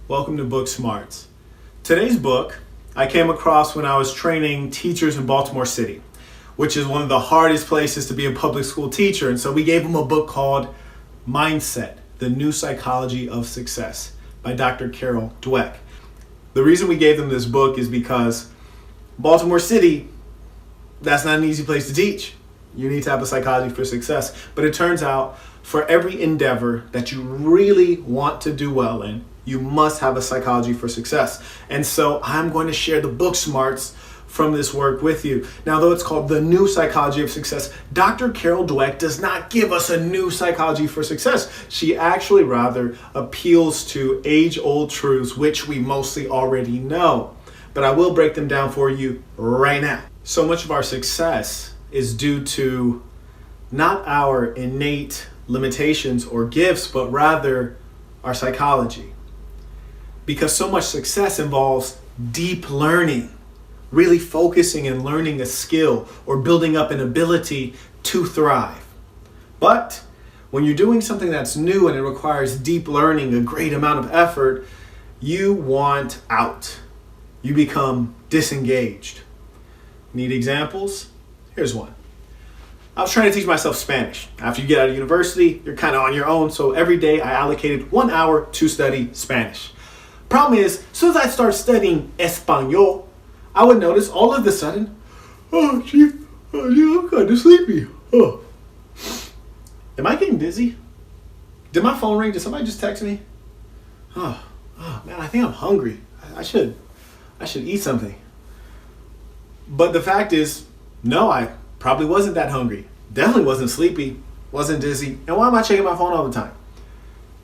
Welcome to Book Smarts. Today's book I came across when I was training teachers in Baltimore City, which is one of the hardest places to be a public school teacher. And so we gave them a book called Mindset, The New Psychology of Success by Dr. Dweck. The reason we gave them this book is because Baltimore City, that's not an easy place to teach. You need to have a psychology for success. But it turns out for every endeavor that you really want to do well in, you must have a psychology for success. And so I'm going to share the book smarts from this work with you. Now, though it's called The New Psychology of Success, Dr. Dweck does not give us a new psychology for success. She actually rather appeals to age-old truths, which we mostly already know. But I will break them down for you right now. So much of our success is due to not our innate limitations or gifts, but rather our psychology. Because so much success involves deep learning, really focusing and learning a skill or building up an ability to thrive. But when you're doing something that's new and it requires deep learning, a great amount of effort, you want out. You become disengaged. Need examples? Here's one. I was trying to teach myself Spanish. After you get out of university, you're kind of on your own. So every day I allocated 1 hour to study Spanish. Problem is, as soon as I start studying Espanol, I would notice all of a sudden, I'm kind of sleepy. Oh. Am I getting dizzy? Did my phone ring? Did somebody just text me? Oh man, I think I'm hungry. I should eat something. But the fact is, no, I probably wasn't that hungry. Definitely wasn't sleepy, wasn't dizzy. And why am I checking my phone all the time?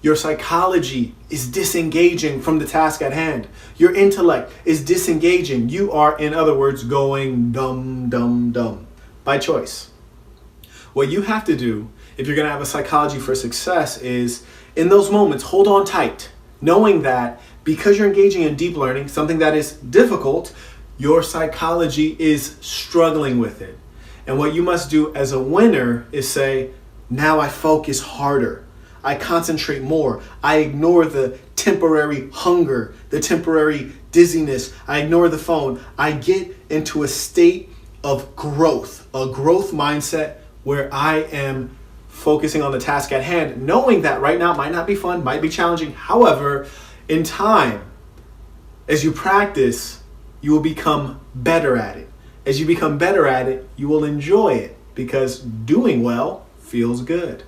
Your psychology is disengaging from the task at hand. Your intellect is disengaging. You are, in other words, going dumb by choice. What you have to do if you're going to have a psychology for success is, in those moments, hold on tight, knowing that because you're engaging in deep learning, something that is difficult, your psychology is struggling with it. And what you must do as a winner is say, now I focus harder. I concentrate more. I ignore the temporary hunger, the temporary dizziness. I ignore the phone. I get into a state of growth, a growth mindset where I am focusing on the task at hand, knowing that right now it might not be fun, might be challenging. However, in time, as you practice, you will become better at it. As you become better at it, you will enjoy it because doing well feels good.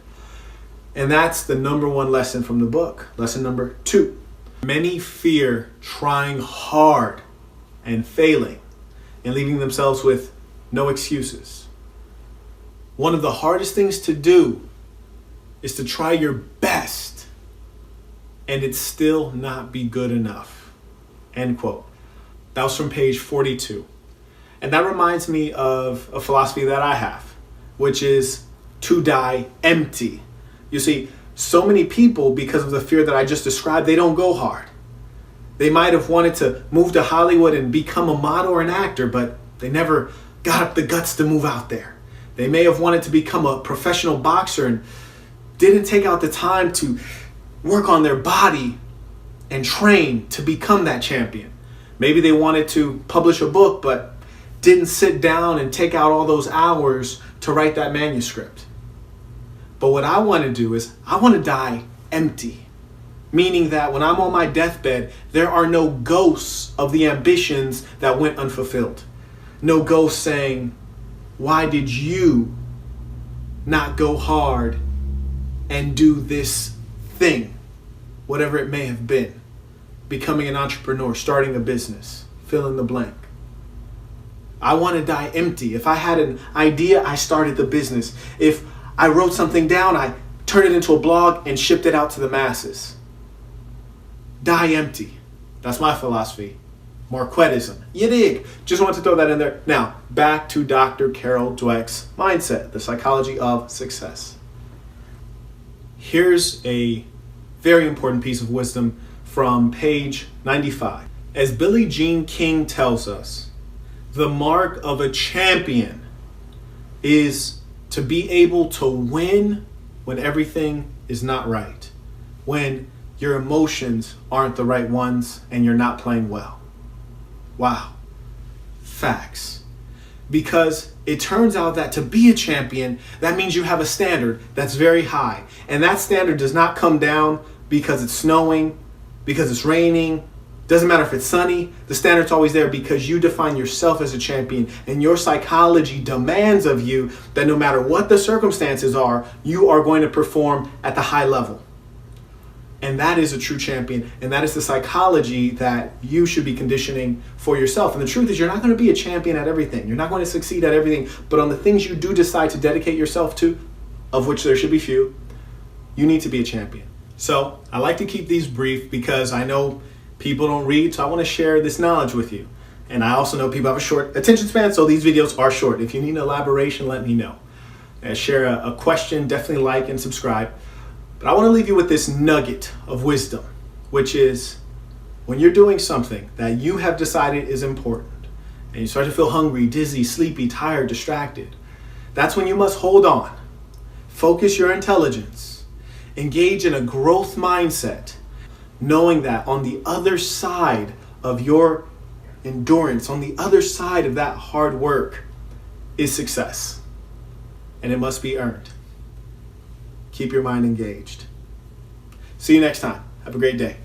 And that's the number one lesson from the book. Lesson number 2. Many fear trying hard and failing and leaving themselves with no excuses. One of the hardest things to do is to try your best and it still not be good enough. End quote. That was from page 42. And that reminds me of a philosophy that I have, which is to die empty. You see, so many people, because of the fear that I just described, they don't go hard. They might have wanted to move to Hollywood and become a model or an actor, but they never got up the guts to move out there. They may have wanted to become a professional boxer and didn't take out the time to work on their body and train to become that champion. Maybe they wanted to publish a book, but didn't sit down and take out all those hours to write that manuscript. But what I want to do is I want to die empty, meaning that when I'm on my deathbed, there are no ghosts of the ambitions that went unfulfilled. No ghosts saying, why did you not go hard and do this thing, whatever it may have been? Becoming an entrepreneur, starting a business, fill in the blank. I want to die empty. If I had an idea, I started the business. If I wrote something down, I turned it into a blog and shipped it out to the masses. Die empty. That's my philosophy. Marquettism. You dig? Just wanted to throw that in there. Now, back to Dr. Dweck's mindset, the psychology of success. Here's a very important piece of wisdom from page 95. As Billie Jean King tells us, the mark of a champion is to be able to win when everything is not right, when your emotions aren't the right ones and you're not playing well. Wow. Facts. Because it turns out that to be a champion, that means you have a standard that's very high. And that standard does not come down because it's snowing, because it's raining. Doesn't matter if it's sunny. The standard's always there because you define yourself as a champion, and your psychology demands of you that no matter what the circumstances are, you are going to perform at the high level. And that is a true champion, and that is the psychology that you should be conditioning for yourself. And the truth is, you're not going to be a champion at everything. You're not going to succeed at everything, but on the things you do decide to dedicate yourself to, of which there should be few, you need to be a champion. So I like to keep these brief because I know people don't read, so I want to share this knowledge with you. And I also know people have a short attention span, so these videos are short. If you need an elaboration, let me know. And share a question, definitely like and subscribe. But I want to leave you with this nugget of wisdom, which is when you're doing something that you have decided is important, and you start to feel hungry, dizzy, sleepy, tired, distracted, that's when you must hold on, focus your intelligence, engage in a growth mindset, knowing that on the other side of your endurance, on the other side of that hard work is success. And it must be earned. Keep your mind engaged. See you next time. Have a great day.